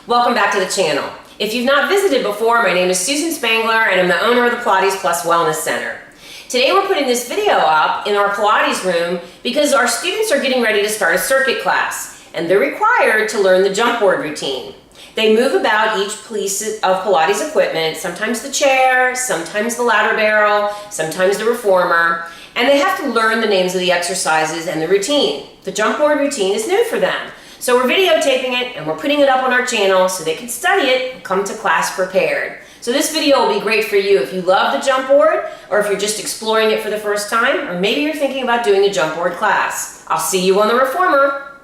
Welcome back to the channel. If you've not visited before, my name is Susan Spangler and I'm the owner of the Pilates Plus Wellness Center. Today we're putting this video up in our Pilates room because our students are getting ready to start a circuit class and they're required to learn the Jumpboard routine. They move about each piece of Pilates equipment, sometimes the chair, sometimes the ladder barrel, sometimes the reformer, and they have to learn the names of the exercises and the routine. The Jumpboard routine is new for them. So we're videotaping it and we're putting it up on our channel so they can study it and come to class prepared. So this video will be great for you if you love the Jumpboard or if you're just exploring it for the first time, or maybe you're thinking about doing a Jumpboard class. I'll see you on the reformer.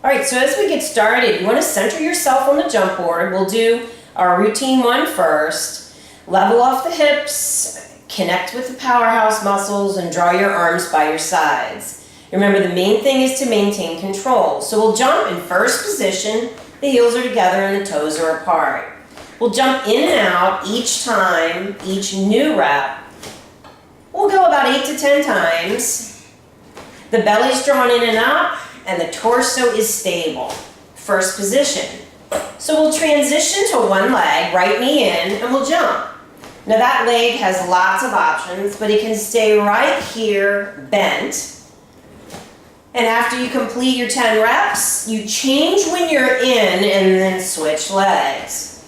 Alright, so as we get started, you want to center yourself on the Jumpboard. We'll do our routine one first. Level off the hips, connect with the powerhouse muscles, and draw your arms by your sides. Remember, the main thing is to maintain control. So we'll jump in first position, the heels are together and the toes are apart. We'll jump in and out each time, each new rep. We'll go about 8 to 10 times. The belly's drawn in and up and the torso is stable. First position. So we'll transition to one leg, right knee in, and we'll jump. Now that leg has lots of options, but it can stay right here, bent. And after you complete your 10 reps, you change when you're in and then switch legs.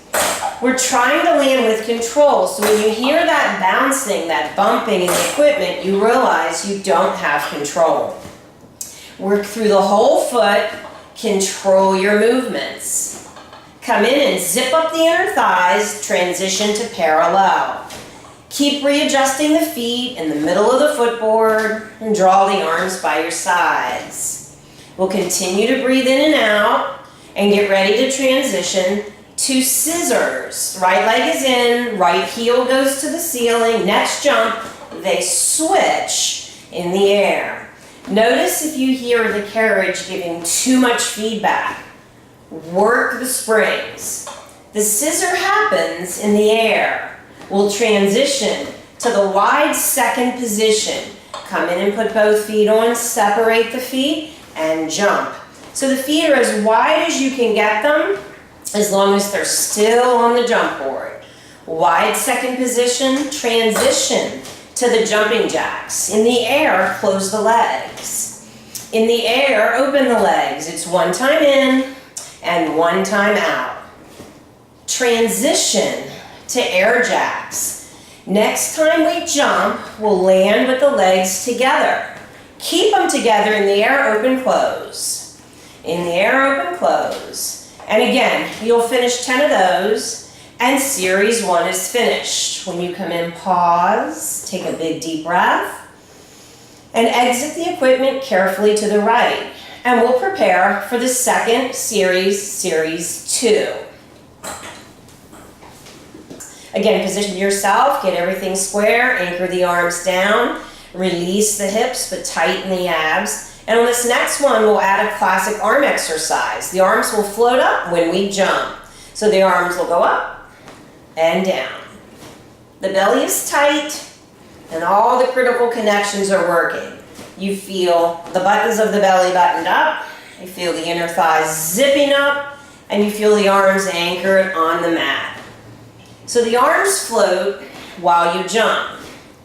We're trying to land with control, so when you hear that bouncing, that bumping in the equipment, you realize you don't have control. Work through the whole foot, control your movements. Come in and zip up the inner thighs, transition to parallel. Keep readjusting the feet in the middle of the footboard and draw the arms by your sides. We'll continue to breathe in and out and get ready to transition to scissors. Right leg is in, right heel goes to the ceiling. Next jump, they switch in the air. Notice if you hear the carriage giving too much feedback. Work the springs. The scissor happens in the air. We'll transition to the wide second position. Come in and put both feet on, separate the feet, and jump. So the feet are as wide as you can get them, as long as they're still on the jump board. Wide second position, transition to the jumping jacks. In the air, close the legs. In the air, open the legs. It's one time in and one time out. Transition to air jacks. Next time we jump, we'll land with the legs together. Keep them together in the air, open, close. In the air, open, close. And again, you'll finish 10 of those, and series 1 is finished. When you come in, pause, take a big deep breath, and exit the equipment carefully to the right. And we'll prepare for the second series, series 2. Again, position yourself, get everything square, anchor the arms down, release the hips but tighten the abs. And on this next one, we'll add a classic arm exercise. The arms will float up when we jump. So the arms will go up and down. The belly is tight and all the critical connections are working. You feel the buttons of the belly buttoned up, you feel the inner thighs zipping up, and you feel the arms anchored on the mat. So the arms float while you jump.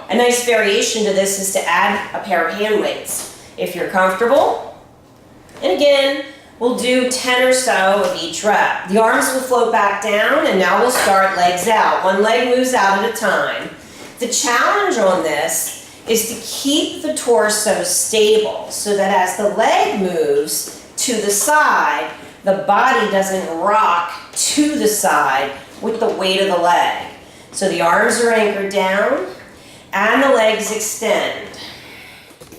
A nice variation to this is to add a pair of hand weights if you're comfortable. And again, we'll do 10 or so of each rep. The arms will float back down and now we'll start legs out. One leg moves out at a time. The challenge on this is to keep the torso stable so that as the leg moves to the side, the body doesn't rock to the side with the weight of the leg. So the arms are anchored down and the legs extend.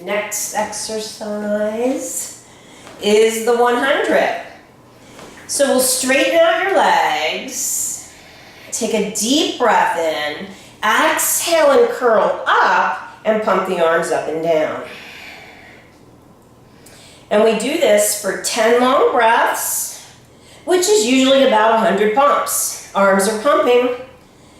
Next exercise is the 100. So we'll straighten out your legs, take a deep breath in, exhale and curl up and pump the arms up and down. And we do this for 10 long breaths, which is usually about 100 pumps. Arms are pumping.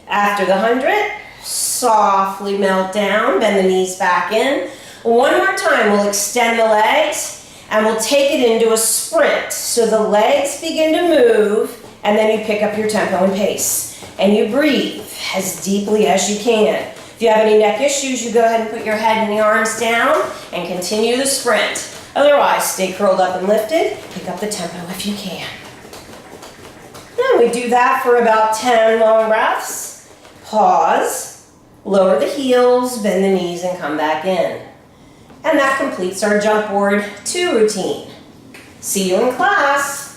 After the 100, softly melt down, bend the knees back in. One more time, we'll extend the legs And we'll take it into a sprint. So the legs begin to move, and then you pick up your tempo and pace. And you breathe as deeply as you can. If you have any neck issues, you go ahead and put your head and the arms down and continue the sprint. Otherwise, stay curled up and lifted. Pick up the tempo if you can. And we do that for about 10 long breaths. Pause, lower the heels, bend the knees, and come back in. And that completes our Jumpboard 2 routine. See you in class.